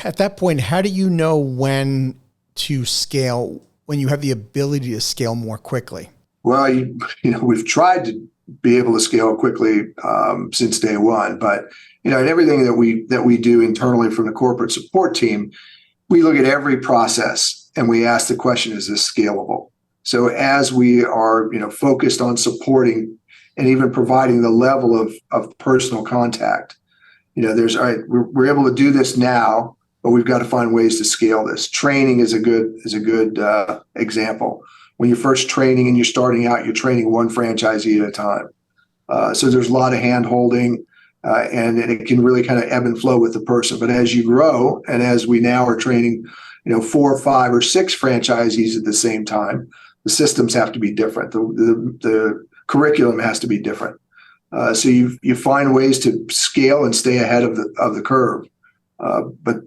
at that point, how do you know when to scale, when you have the ability to scale more quickly? Well, we've tried to be able to scale quickly since day one, but in everything that we do internally from the corporate support team, we look at every process and we ask the question: is this scalable? So as we are focused on supporting and even providing the level of personal contact, there's all right, we're able to do this now, but we've got to find ways to scale this. Training is a good example. When you're first training and you're starting out, you're training one franchisee at a time. So there's a lot of hand holding, and it can really kind of ebb and flow with the person. But as you grow, and as we now are training, 4 or 5 or 6 franchisees at the same time, the systems have to be different. The curriculum has to be different. So you find ways to scale and stay ahead of the curve. But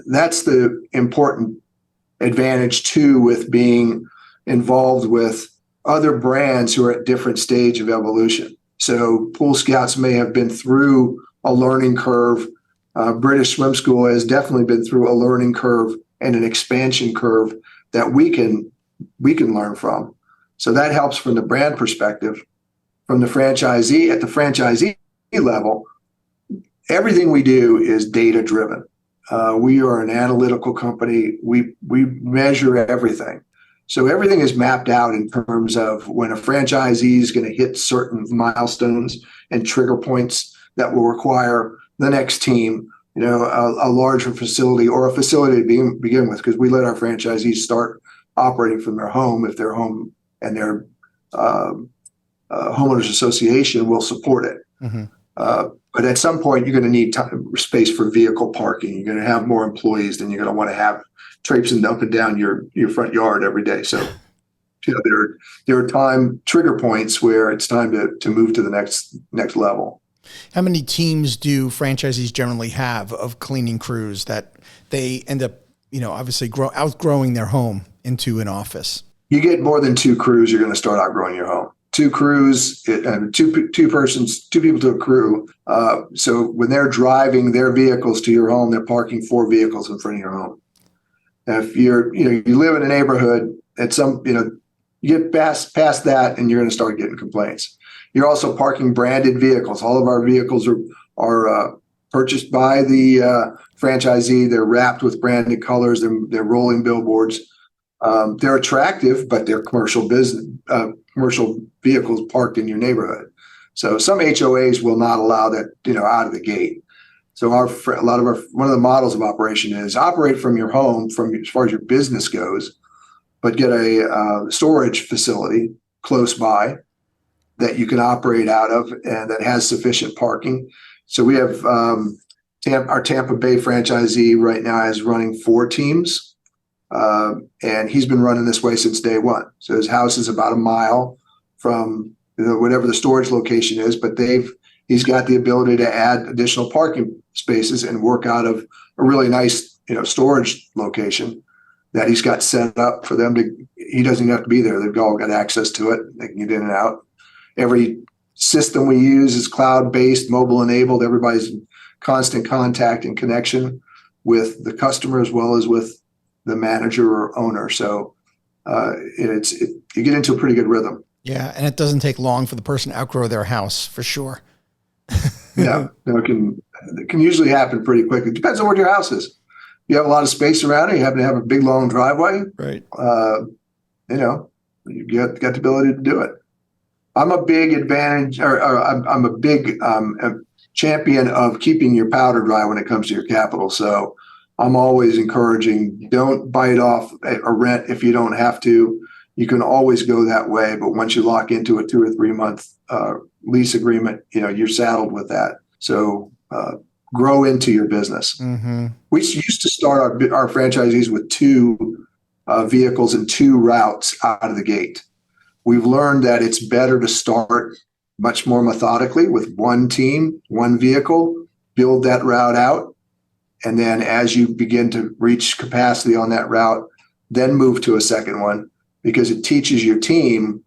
that's the important advantage too, with being involved with other brands who are at different stage of evolution. So Pool Scouts may have been through a learning curve. British Swim School has definitely been through a learning curve and an expansion curve that we can learn from. So that helps from the brand perspective. From the franchisee, at the franchisee level, everything we do is data driven. We are an analytical company. We measure everything. So everything is mapped out in terms of when a franchisee is going to hit certain milestones and trigger points that will require the next team, a larger facility or a facility to begin with, because we let our franchisees start operating from their home if their home and their homeowners association will support it. Mm-hmm. But at some point, you're going to need space for vehicle parking. You're going to have more employees than you're going to want to have traipsing up and down your front yard every day. So, there are time trigger points where it's time to move to the next level. How many teams do franchisees generally have of cleaning crews that they end up, obviously outgrowing their home into an office? You get more than 2 crews, you're going to start outgrowing your home. 2 crews, two people to a crew. So when they're driving their vehicles to your home, they're parking 4 vehicles in front of your home. If you live in a neighborhood, you get past that, and you're going to start getting complaints. You're also parking branded vehicles. All of our vehicles are purchased by the franchisee. They're wrapped with branded colors. They're rolling billboards. They're attractive, but they're commercial vehicles parked in your neighborhood. So some HOAs will not allow that, out of the gate. So one of the models of operation is operate from your home, from as far as your business goes, but get a storage facility close by that you can operate out of and that has sufficient parking. So we have our Tampa Bay franchisee right now is running 4 teams. And he's been running this way since day one. So his house is about a mile from whatever the storage location is, but he's got the ability to add additional parking spaces and work out of a really nice, storage location that he's got set up for them to. He doesn't have to be there. They've all got access to it. They can get in and out. Every system we use is cloud-based, mobile-enabled. Everybody's in constant contact and connection with the customer as well as with the manager or owner. So you get into a pretty good rhythm. Yeah, and it doesn't take long for the person to outgrow their house, for sure. Yeah, it can usually happen pretty quickly. It depends on what your house is. You have a lot of space around it. You happen to have a big, long driveway. Right. You got the ability to do it. I'm a big I'm a big champion of keeping your powder dry when it comes to your capital. So I'm always encouraging, don't bite off a rent if you don't have to. You can always go that way, but once you lock into a 2 or 3 month lease agreement, you're saddled with that. So grow into your business. Mm-hmm. We used to start our franchisees with 2 vehicles and 2 routes out of the gate. We've learned that it's better to start much more methodically with 1 team, 1 vehicle, build that route out. And then as you begin to reach capacity on that route, then move to a second one, because it teaches your team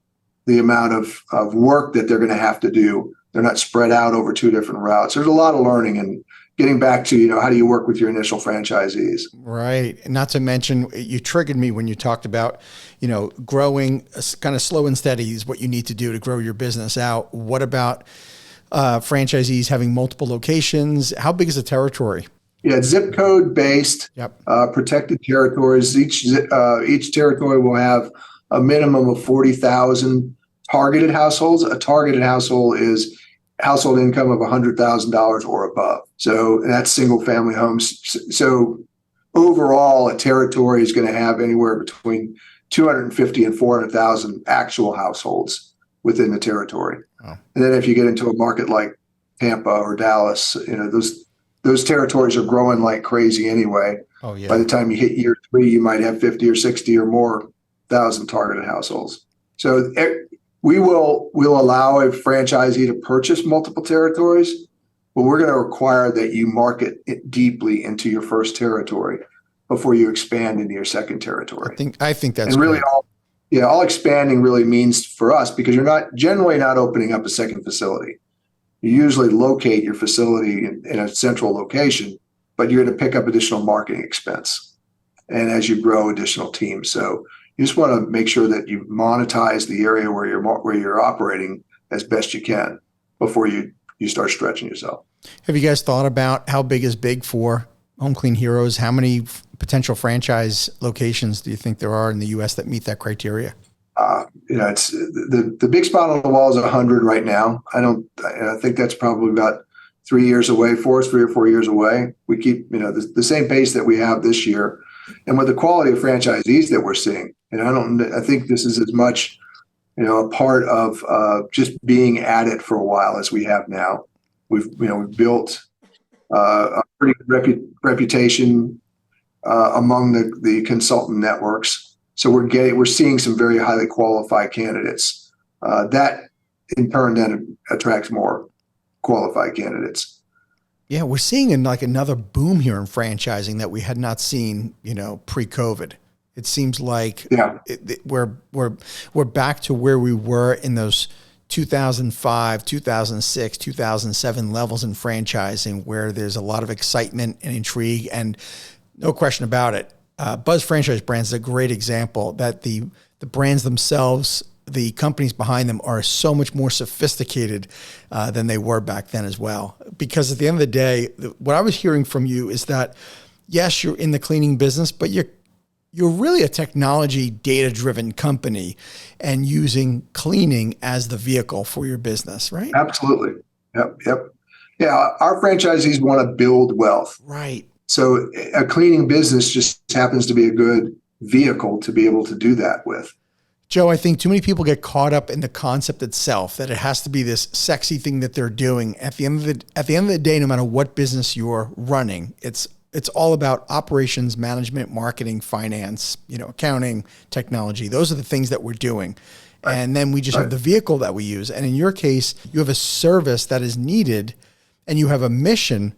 the amount of work that they're going to have to do. They're not spread out over 2 different routes. There's a lot of learning getting back to, how do you work with your initial franchisees? Right. And not to mention, you triggered me when you talked about, growing kind of slow and steady is what you need to do to grow your business out. What about franchisees having multiple locations? How big is the territory? Yeah, it's zip code based, Yep. Protected territories. Each territory will have a minimum of 40,000 targeted households. A targeted household is household income of $100,000 or above. So that's single family homes. So overall, a territory is going to have anywhere between 250 and 400,000 actual households within the territory. Oh. And then if you get into a market like Tampa or Dallas, those territories are growing like crazy anyway. Oh, yeah. By the time you hit year 3, you might have 50 or 60 or more thousand targeted households. So we'll allow a franchisee to purchase multiple territories, but we're going to require that you market it deeply into your first territory before you expand into your second territory. I think that's and really great. all expanding really means for us, because you're generally not opening up a second facility. You usually locate your facility in a central location, but you're going to pick up additional marketing expense, and as you grow additional teams. So you just want to make sure that you monetize the area where you're operating as best you can before you start stretching yourself. Have you guys thought about how big is big for Home Clean Heroes? How many potential franchise locations do you think there are in the U.S. that meet that criteria? It's the big spot on the wall is 100 right now. I think that's probably about 3 years away for us, 3 or 4 years away. We keep, the same pace that we have this year. And with the quality of franchisees that we're seeing, I think this is as much, a part of just being at it for a while as we have now. We've built a pretty good reputation among the consultant networks. So we're seeing some very highly qualified candidates. That in turn then attracts more qualified candidates. Yeah, we're seeing another boom here in franchising that we had not seen, pre-COVID. It seems like we're back to where we were in those 2005, 2006, 2007 levels in franchising, where there's a lot of excitement and intrigue, and no question about it. Buzz Franchise Brands is a great example that the brands themselves, the companies behind them, are so much more sophisticated than they were back then as well. Because at the end of the day, what I was hearing from you is that, yes, you're in the cleaning business, but you're really a technology data-driven company and using cleaning as the vehicle for your business, right? Absolutely. Yep. Yeah, our franchisees want to build wealth. Right. So a cleaning business just happens to be a good vehicle to be able to do that with. Joe, I think too many people get caught up in the concept itself, that it has to be this sexy thing that they're doing. At the end of the day, no matter what business you're running, it's all about operations, management, marketing, finance, accounting, technology. Those are the things that we're doing. Right. And then we just have the vehicle that we use. And in your case, you have a service that is needed, and you have a mission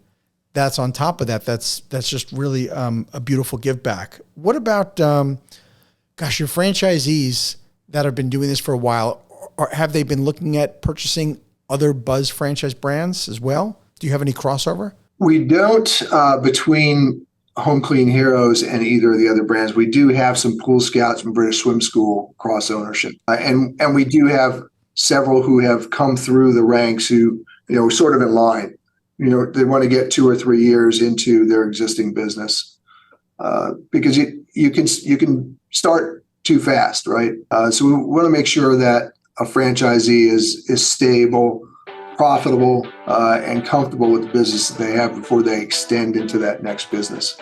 that's on top of that. That's just really a beautiful give back. What about, your franchisees that have been doing this for a while, have they been looking at purchasing other Buzz franchise brands as well? Do you have any crossover? We don't, between Home Clean Heroes and either of the other brands. We do have some Pool Scouts and British Swim School cross ownership. And we do have several who have come through the ranks who, sort of in line. They want to get 2 or 3 years into their existing business because you can start too fast, right? So we want to make sure that a franchisee is stable, profitable, and comfortable with the business that they have before they extend into that next business.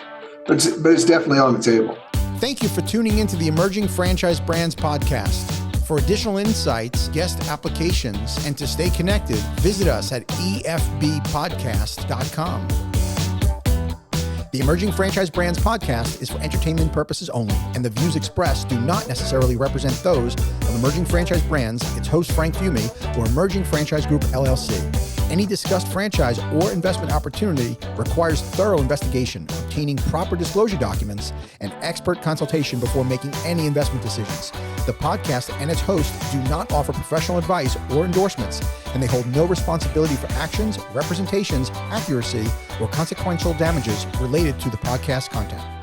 But it's definitely on the table. Thank you for tuning into the Emerging Franchise Brands podcast. For additional insights, guest applications, and to stay connected, visit us at efbpodcast.com. The Emerging Franchise Brands podcast is for entertainment purposes only, and the views expressed do not necessarily represent those of Emerging Franchise Brands, its host Frank Fumey, or Emerging Franchise Group LLC. Any discussed franchise or investment opportunity requires thorough investigation, obtaining proper disclosure documents, and expert consultation before making any investment decisions. The podcast and its host do not offer professional advice or endorsements, and they hold no responsibility for actions, representations, accuracy, or consequential damages related to the podcast content.